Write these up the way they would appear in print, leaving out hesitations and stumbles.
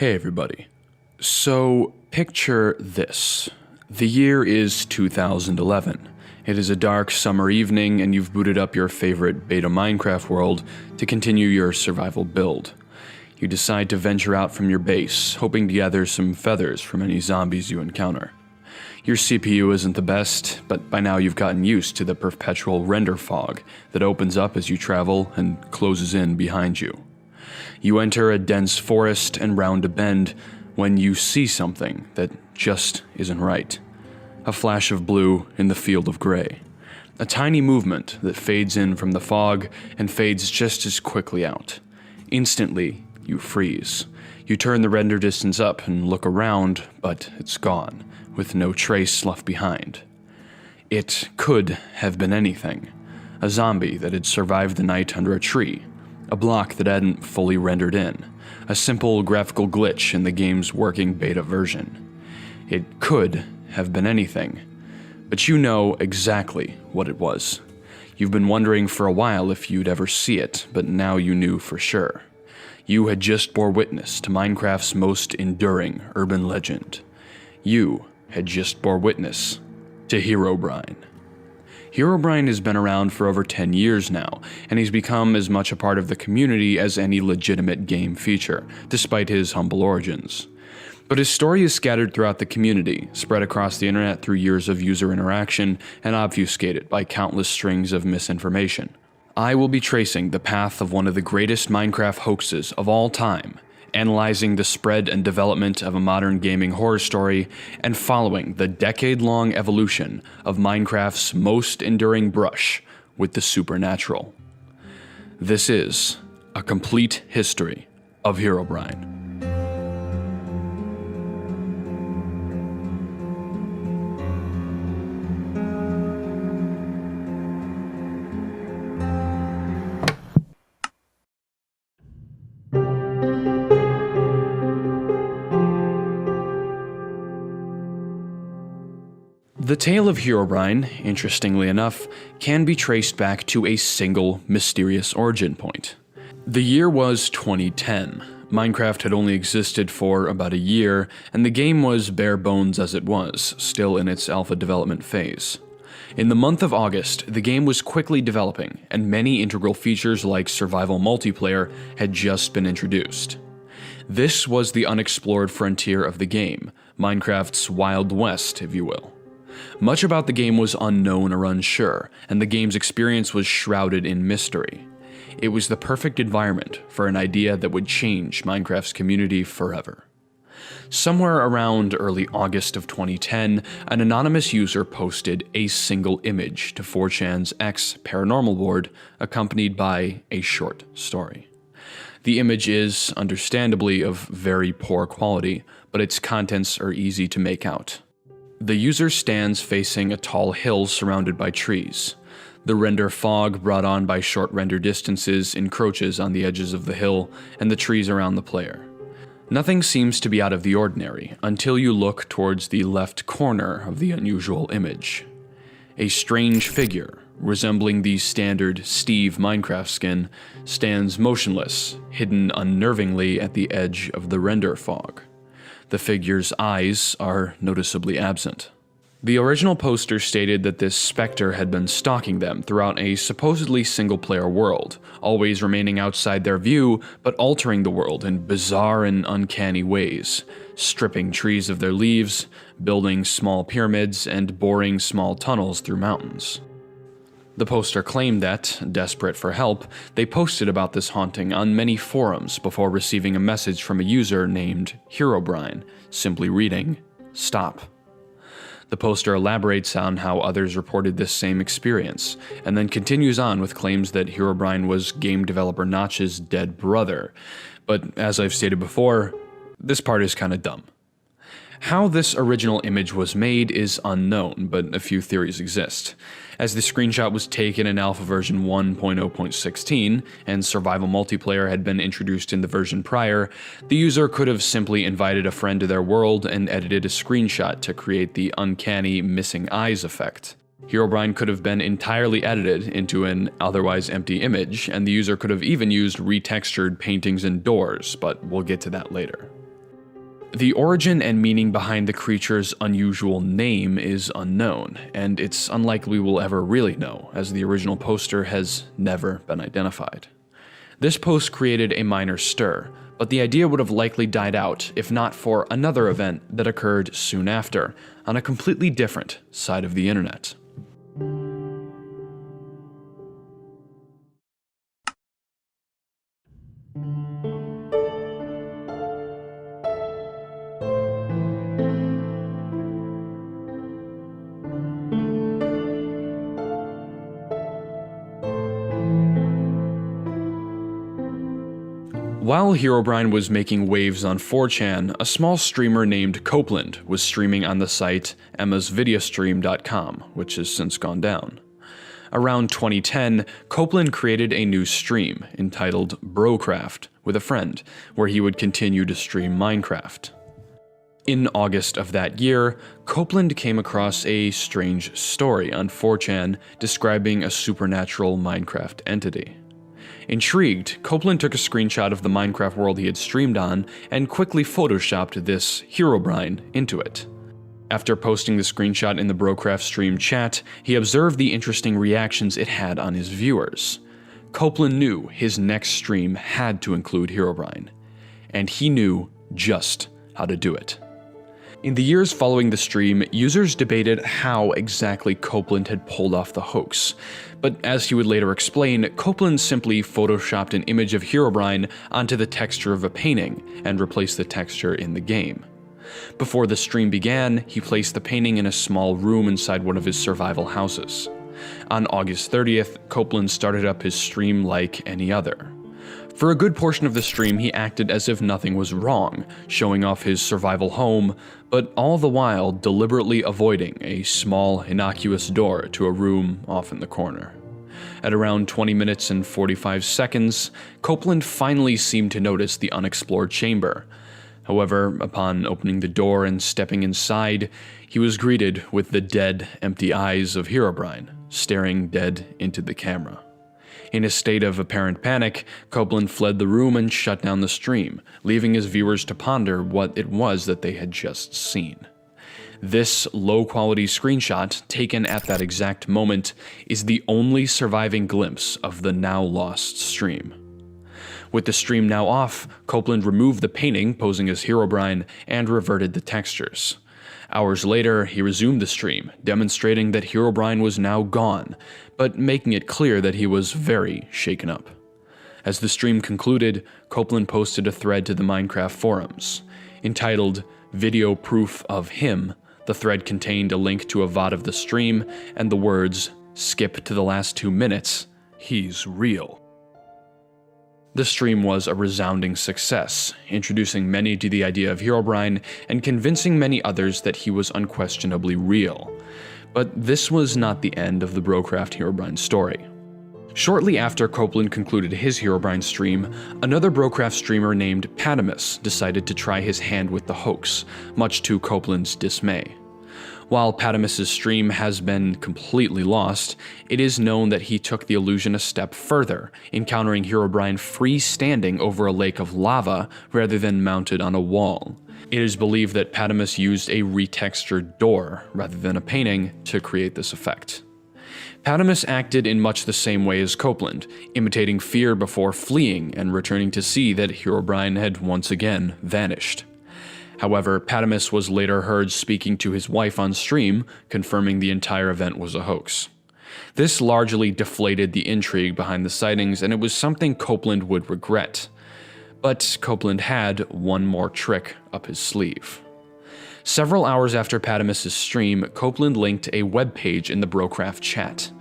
Hey everybody. So, picture this. The year is 2011. It is a dark summer evening and you've booted up your favorite beta Minecraft world to continue your survival build. You decide to venture out from your base, hoping to gather some feathers from any zombies you encounter. Your CPU isn't the best, but by now you've gotten used to the perpetual render fog that opens up as you travel and closes in behind you. You enter a dense forest and round a bend when you see something that just isn't right. A flash of blue in the field of gray. A tiny movement that fades in from the fog and fades just as quickly out. Instantly, you freeze. You turn the render distance up and look around, but it's gone, with no trace left behind. It could have been anything. A zombie that had survived the night under a tree. A block that hadn't fully rendered in. A simple graphical glitch in the game's working beta version. It could have been anything. But you know exactly what it was. You've been wondering for a while if you'd ever see it, but now you knew for sure. You had just bore witness to Minecraft's most enduring urban legend. You had just bore witness to Herobrine. Herobrine has been around for over 10 years now, and he's become as much a part of the community as any legitimate game feature, despite his humble origins. But his story is scattered throughout the community, spread across the internet through years of user interaction, and obfuscated by countless strings of misinformation. I will be tracing the path of one of the greatest Minecraft hoaxes of all time, analyzing the spread and development of a modern gaming horror story, and following the decade-long evolution of Minecraft's most enduring brush with the supernatural. This is a complete history of Herobrine. The tale of Herobrine, interestingly enough, can be traced back to a single mysterious origin point. The year was 2010. Minecraft had only existed for about a year, and the game was bare bones as it was, still in its alpha development phase. In the month of August, the game was quickly developing, and many integral features like survival multiplayer had just been introduced. This was the unexplored frontier of the game, Minecraft's Wild West, if you will. Much about the game was unknown or unsure, and the game's experience was shrouded in mystery. It was the perfect environment for an idea that would change Minecraft's community forever. Somewhere around early August of 2010, an anonymous user posted a single image to 4chan's X Paranormal board, accompanied by a short story. The image is, understandably, of very poor quality, but its contents are easy to make out. The user stands facing a tall hill surrounded by trees. The render fog brought on by short render distances encroaches on the edges of the hill and the trees around the player. Nothing seems to be out of the ordinary until you look towards the left corner of the unusual image. A strange figure, resembling the standard Steve Minecraft skin, stands motionless, hidden unnervingly at the edge of the render fog. The figure's eyes are noticeably absent. The original poster stated that this specter had been stalking them throughout a supposedly single-player world, always remaining outside their view, but altering the world in bizarre and uncanny ways, stripping trees of their leaves, building small pyramids, and boring small tunnels through mountains. The poster claimed that, desperate for help, they posted about this haunting on many forums before receiving a message from a user named Herobrine, simply reading, "Stop." The poster elaborates on how others reported this same experience, and then continues on with claims that Herobrine was game developer Notch's dead brother. But as I've stated before, this part is kinda dumb. How this original image was made is unknown, but a few theories exist. As the screenshot was taken in alpha version 1.0.16, and survival multiplayer had been introduced in the version prior, the user could have simply invited a friend to their world and edited a screenshot to create the uncanny missing eyes effect. Herobrine could have been entirely edited into an otherwise empty image, and the user could have even used retextured paintings and doors, but we'll get to that later. The origin and meaning behind the creature's unusual name is unknown, and it's unlikely we'll ever really know, as the original poster has never been identified. This post created a minor stir, but the idea would have likely died out if not for another event that occurred soon after, on a completely different side of the internet. While Herobrine was making waves on 4chan, a small streamer named Copeland was streaming on the site emmasvideostream.com, which has since gone down. Around 2010, Copeland created a new stream entitled Brocraft with a friend, where he would continue to stream Minecraft. In August of that year, Copeland came across a strange story on 4chan describing a supernatural Minecraft entity. Intrigued, Copeland took a screenshot of the Minecraft world he had streamed on and quickly photoshopped this Herobrine into it. After posting the screenshot in the Brocraft stream chat, he observed the interesting reactions it had on his viewers. Copeland knew his next stream had to include Herobrine, and he knew just how to do it. In the years following the stream, users debated how exactly Copeland had pulled off the hoax, but as he would later explain, Copeland simply photoshopped an image of Herobrine onto the texture of a painting and replaced the texture in the game. Before the stream began, he placed the painting in a small room inside one of his survival houses. On August 30th, Copeland started up his stream like any other. For a good portion of the stream, he acted as if nothing was wrong, showing off his survival home, but all the while deliberately avoiding a small, innocuous door to a room off in the corner. At around 20 minutes and 45 seconds, Copeland finally seemed to notice the unexplored chamber. However, upon opening the door and stepping inside, he was greeted with the dead, empty eyes of Herobrine, staring dead into the camera. In a state of apparent panic, Copeland fled the room and shut down the stream, leaving his viewers to ponder what it was that they had just seen. This low-quality screenshot, taken at that exact moment, is the only surviving glimpse of the now-lost stream. With the stream now off, Copeland removed the painting posing as Herobrine and reverted the textures. Hours later, he resumed the stream, demonstrating that Herobrine was now gone, but making it clear that he was very shaken up. As the stream concluded, Copeland posted a thread to the Minecraft forums. Entitled, "Video Proof of Him," the thread contained a link to a VOD of the stream and the words, "Skip to the last 2 minutes, he's real." The stream was a resounding success, introducing many to the idea of Herobrine and convincing many others that he was unquestionably real. But this was not the end of the Brocraft Herobrine story. Shortly after Copeland concluded his Herobrine stream, another Brocraft streamer named Patamus decided to try his hand with the hoax, much to Copeland's dismay. While Patamus's stream has been completely lost, it is known that he took the illusion a step further, encountering Herobrine freestanding over a lake of lava rather than mounted on a wall. It is believed that Patamus used a retextured door rather than a painting to create this effect. Patamus acted in much the same way as Copeland, imitating fear before fleeing and returning to see that Herobrine had once again vanished. However, Patamus was later heard speaking to his wife on stream, confirming the entire event was a hoax. This largely deflated the intrigue behind the sightings, and it was something Copeland would regret. But Copeland had one more trick up his sleeve. Several hours after Patamus's stream, Copeland linked a web page in the Brocraft chat.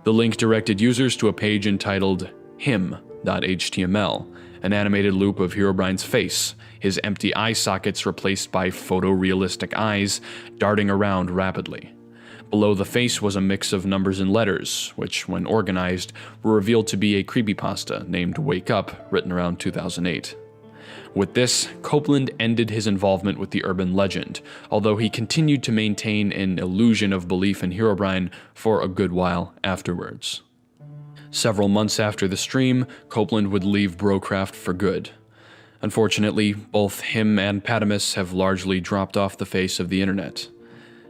The link directed users to a page entitled him.html, an animated loop of Herobrine's face, his empty eye sockets replaced by photorealistic eyes, darting around rapidly. Below the face was a mix of numbers and letters, which, when organized, were revealed to be a creepypasta named Wake Up, written around 2008. With this, Copeland ended his involvement with the urban legend, although he continued to maintain an illusion of belief in Herobrine for a good while afterwards. Several months after the stream, Copeland would leave Brocraft for good. Unfortunately, both him and Patamus have largely dropped off the face of the internet.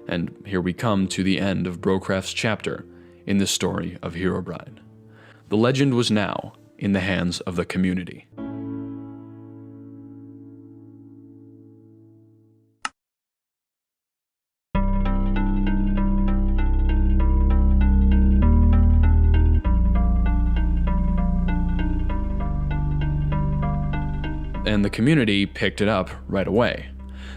And here we come to the end of Brocraft's chapter in the story of Herobrine. The legend was now in the hands of the community. And the community picked it up right away.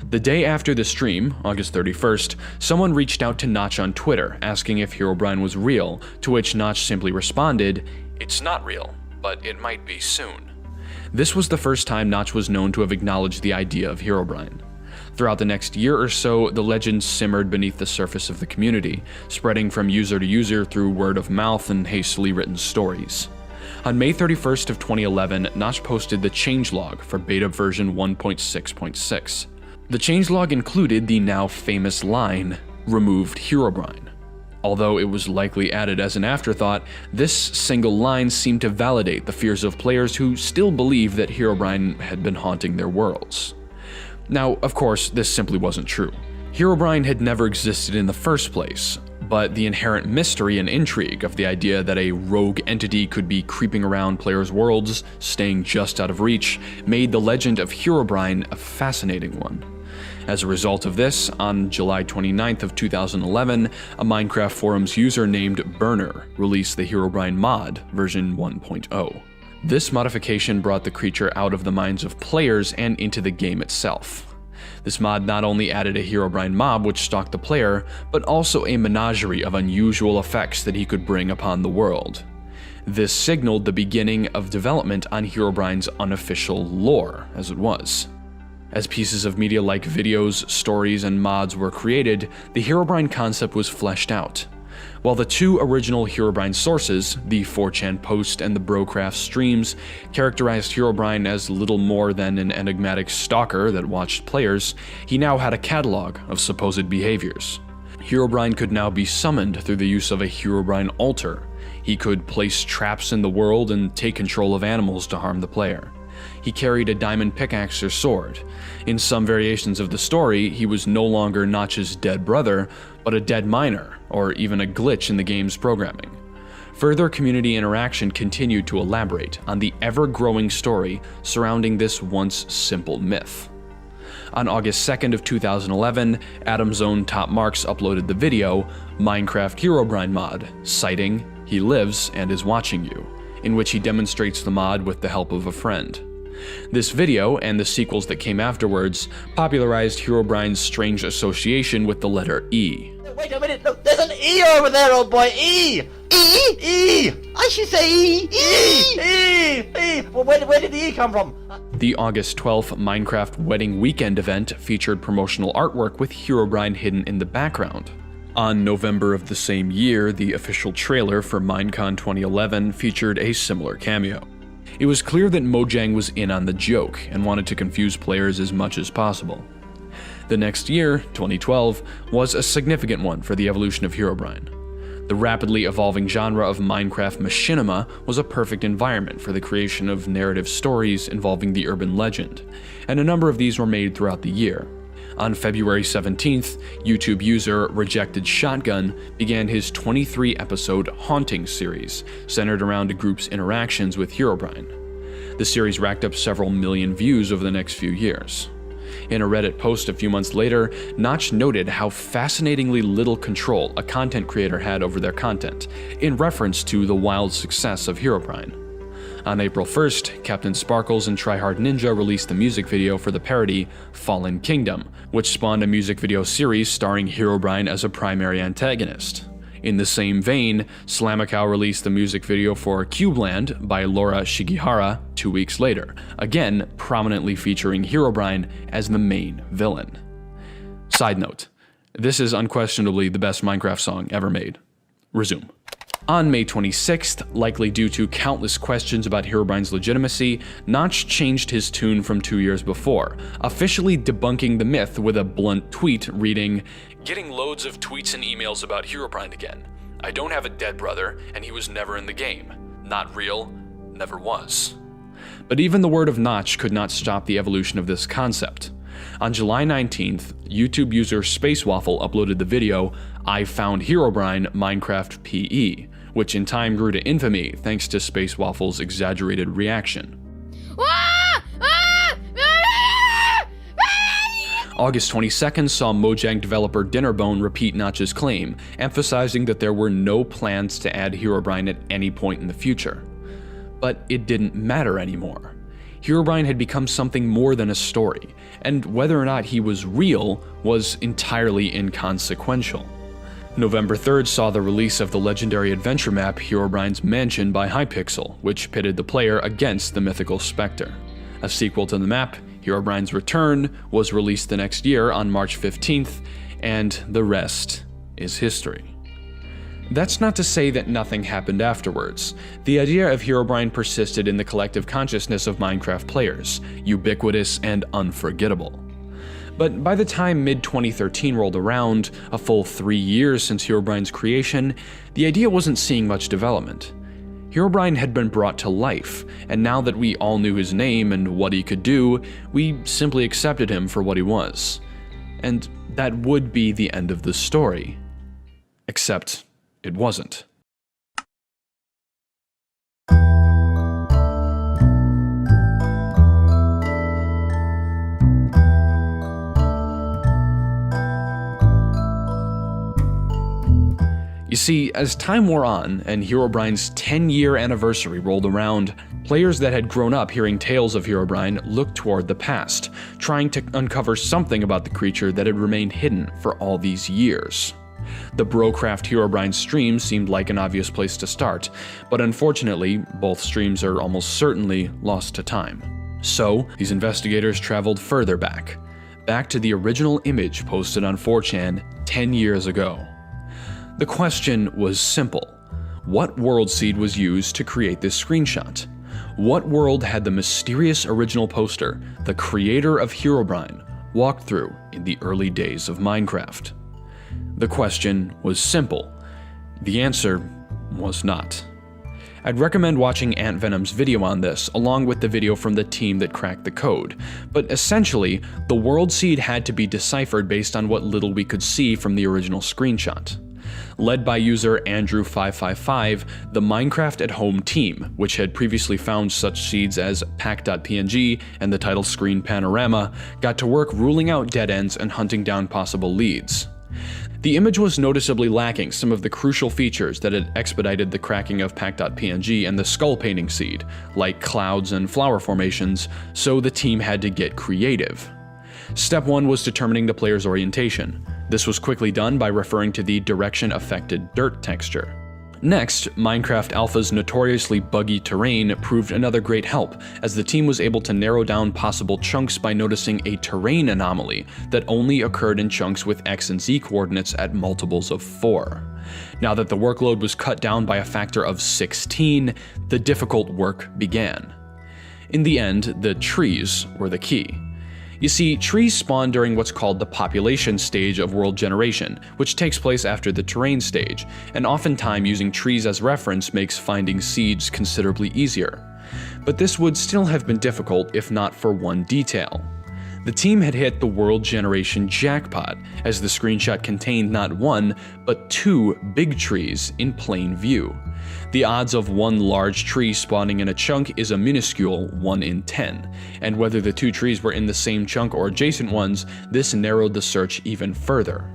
The day after the stream, August 31st, someone reached out to Notch on Twitter asking if Herobrine was real, to which Notch simply responded, "It's not real, but it might be soon." This was the first time Notch was known to have acknowledged the idea of Herobrine. Throughout the next year or so, the legend simmered beneath the surface of the community, spreading from user to user through word of mouth and hastily written stories. On May 31st of 2011, Notch posted the changelog for beta version 1.6.6. The changelog included the now famous line, "Removed Herobrine." Although it was likely added as an afterthought, this single line seemed to validate the fears of players who still believed that Herobrine had been haunting their worlds. Now, of course, this simply wasn't true. Herobrine had never existed in the first place, but the inherent mystery and intrigue of the idea that a rogue entity could be creeping around players' worlds, staying just out of reach, made the legend of Herobrine a fascinating one. As a result of this, on July 29th of 2011, a Minecraft forums user named Burner released the Herobrine mod, version 1.0. This modification brought the creature out of the minds of players and into the game itself. This mod not only added a Herobrine mob which stalked the player, but also a menagerie of unusual effects that he could bring upon the world. This signaled the beginning of development on Herobrine's unofficial lore, as it was. As pieces of media like videos, stories, and mods were created, the Herobrine concept was fleshed out. While the two original Herobrine sources, the 4chan post and the Brocraft streams, characterized Herobrine as little more than an enigmatic stalker that watched players, he now had a catalog of supposed behaviors. Herobrine could now be summoned through the use of a Herobrine altar. He could place traps in the world and take control of animals to harm the player. He carried a diamond pickaxe or sword. In some variations of the story, he was no longer Notch's dead brother, but a dead miner, or even a glitch in the game's programming. Further community interaction continued to elaborate on the ever-growing story surrounding this once simple myth. On August 2nd of 2011, Adam's own Top Marks uploaded the video, Minecraft Herobrine mod, citing, "He lives and is watching you," in which he demonstrates the mod with the help of a friend. This video, and the sequels that came afterwards, popularized Herobrine's strange association with the letter E. Wait a minute, look, there's an E over there, old boy, E! E! E! I should say E! E! E! E! Well, where did the E come from? The August 12th Minecraft Wedding Weekend event featured promotional artwork with Herobrine hidden in the background. On November of the same year, the official trailer for Minecon 2011 featured a similar cameo. It was clear that Mojang was in on the joke and wanted to confuse players as much as possible. The next year, 2012, was a significant one for the evolution of Herobrine. The rapidly evolving genre of Minecraft machinima was a perfect environment for the creation of narrative stories involving the urban legend, and a number of these were made throughout the year. On February 17th, YouTube user Rejected Shotgun began his 23-episode Haunting series, centered around a group's interactions with Herobrine. The series racked up several million views over the next few years. In a Reddit post a few months later, Notch noted how fascinatingly little control a content creator had over their content, in reference to the wild success of Herobrine. On April 1st, Captain Sparkles and Tryhard Ninja released the music video for the parody Fallen Kingdom, which spawned a music video series starring Herobrine as a primary antagonist. In the same vein, Slamacow released the music video for Cubeland by Laura Shigihara 2 weeks later, again prominently featuring Herobrine as the main villain. Side note, this is unquestionably the best Minecraft song ever made. Resume. On May 26th, likely due to countless questions about Herobrine's legitimacy, Notch changed his tune from 2 years before, officially debunking the myth with a blunt tweet reading, "Getting loads of tweets and emails about Herobrine again. I don't have a dead brother, and he was never in the game. Not real, never was." But even the word of Notch could not stop the evolution of this concept. On July 19th, YouTube user SpaceWaffle uploaded the video, "I Found Herobrine Minecraft PE," which in time grew to infamy thanks to SpaceWaffle's exaggerated reaction. August 22nd saw Mojang developer Dinnerbone repeat Notch's claim, emphasizing that there were no plans to add Herobrine at any point in the future. But it didn't matter anymore. Herobrine had become something more than a story, and whether or not he was real was entirely inconsequential. November 3rd saw the release of the legendary adventure map Herobrine's Mansion by Hypixel, which pitted the player against the mythical Spectre. A sequel to the map, Herobrine's Return, was released the next year on March 15th, and the rest is history. That's not to say that nothing happened afterwards. The idea of Herobrine persisted in the collective consciousness of Minecraft players, ubiquitous and unforgettable. But by the time mid-2013 rolled around, a full 3 years since Herobrine's creation, the idea wasn't seeing much development. Herobrine had been brought to life, and now that we all knew his name and what he could do, we simply accepted him for what he was. And that would be the end of the story. Except it wasn't. You see, as time wore on and Herobrine's 10-year anniversary rolled around, players that had grown up hearing tales of Herobrine looked toward the past, trying to uncover something about the creature that had remained hidden for all these years. The Brocraft Herobrine stream seemed like an obvious place to start, but unfortunately, both streams are almost certainly lost to time. So, these investigators traveled further back to the original image posted on 4chan 10 years ago. The question was simple. What world seed was used to create this screenshot? What world had the mysterious original poster, the creator of Herobrine, walked through in the early days of Minecraft? The question was simple. The answer was not. I'd recommend watching Ant Venom's video on this, along with the video from the team that cracked the code. But essentially, the world seed had to be deciphered based on what little we could see from the original screenshot. Led by user Andrew555, the Minecraft at Home team, which had previously found such seeds as pack.png and the title screen panorama, got to work ruling out dead ends and hunting down possible leads. The image was noticeably lacking some of the crucial features that had expedited the cracking of pack.png and the skull painting seed, like clouds and flower formations, so the team had to get creative. Step 1 was determining the player's orientation. This was quickly done by referring to the direction-affected dirt texture. Next, Minecraft Alpha's notoriously buggy terrain proved another great help, as the team was able to narrow down possible chunks by noticing a terrain anomaly that only occurred in chunks with X and Z coordinates at multiples of 4. Now that the workload was cut down by a factor of 16, the difficult work began. In the end, the trees were the key. You see, trees spawn during what's called the population stage of world generation, which takes place after the terrain stage, and oftentimes using trees as reference makes finding seeds considerably easier. But this would still have been difficult if not for one detail. The team had hit the world generation jackpot, as the screenshot contained not one, but 2 big trees in plain view. The odds of one large tree spawning in a chunk is a minuscule 1 in 10, and whether the 2 trees were in the same chunk or adjacent ones, this narrowed the search even further.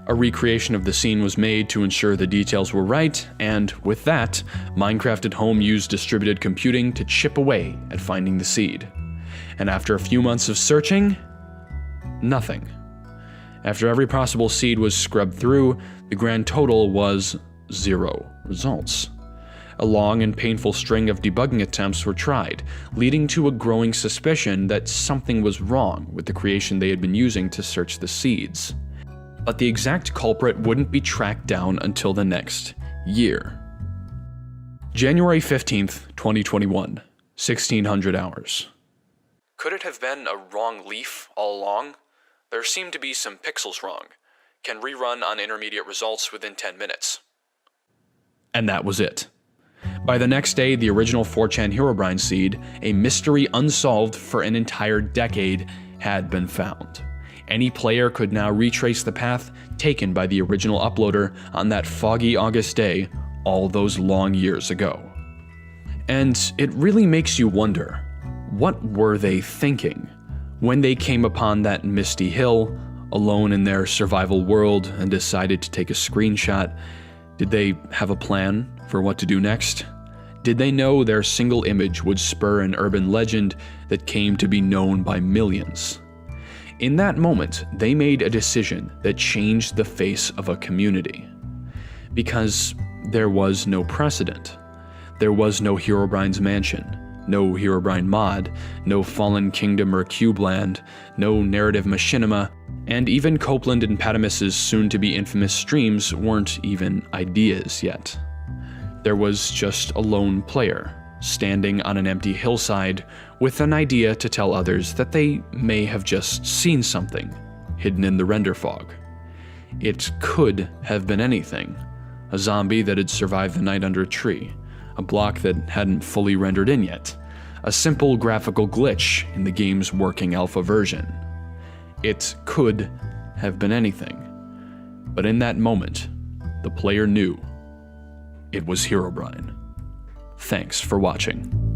A recreation of the scene was made to ensure the details were right, and with that, Minecraft at Home used distributed computing to chip away at finding the seed. And after a few months of searching, nothing. After every possible seed was scrubbed through, the grand total was 0 results. A long and painful string of debugging attempts were tried, leading to a growing suspicion that something was wrong with the creation they had been using to search the seeds. But the exact culprit wouldn't be tracked down until the next year. January 15th, 2021, 1600 hours. Could it have been a wrong leaf all along? There seemed to be some pixels wrong. Can rerun on intermediate results within 10 minutes. And that was it. By the next day, the original 4chan Herobrine seed, a mystery unsolved for an entire decade, had been found. Any player could now retrace the path taken by the original uploader on that foggy August day all those long years ago. And it really makes you wonder, what were they thinking when they came upon that misty hill, alone in their survival world, and decided to take a screenshot? Did they have a plan for what to do next? Did they know their single image would spur an urban legend that came to be known by millions? In that moment, they made a decision that changed the face of a community. Because there was no precedent. There was no Herobrine's mansion, no Herobrine mod, no Fallen Kingdom or Cubeland, no narrative machinima, and even Copeland and Patamus's soon-to-be infamous streams weren't even ideas yet. There was just a lone player, standing on an empty hillside with an idea to tell others that they may have just seen something hidden in the render fog. It could have been anything. A zombie that had survived the night under a tree, a block that hadn't fully rendered in yet, a simple graphical glitch in the game's working alpha version. It could have been anything. But in that moment, the player knew it was Herobrine. Thanks for watching.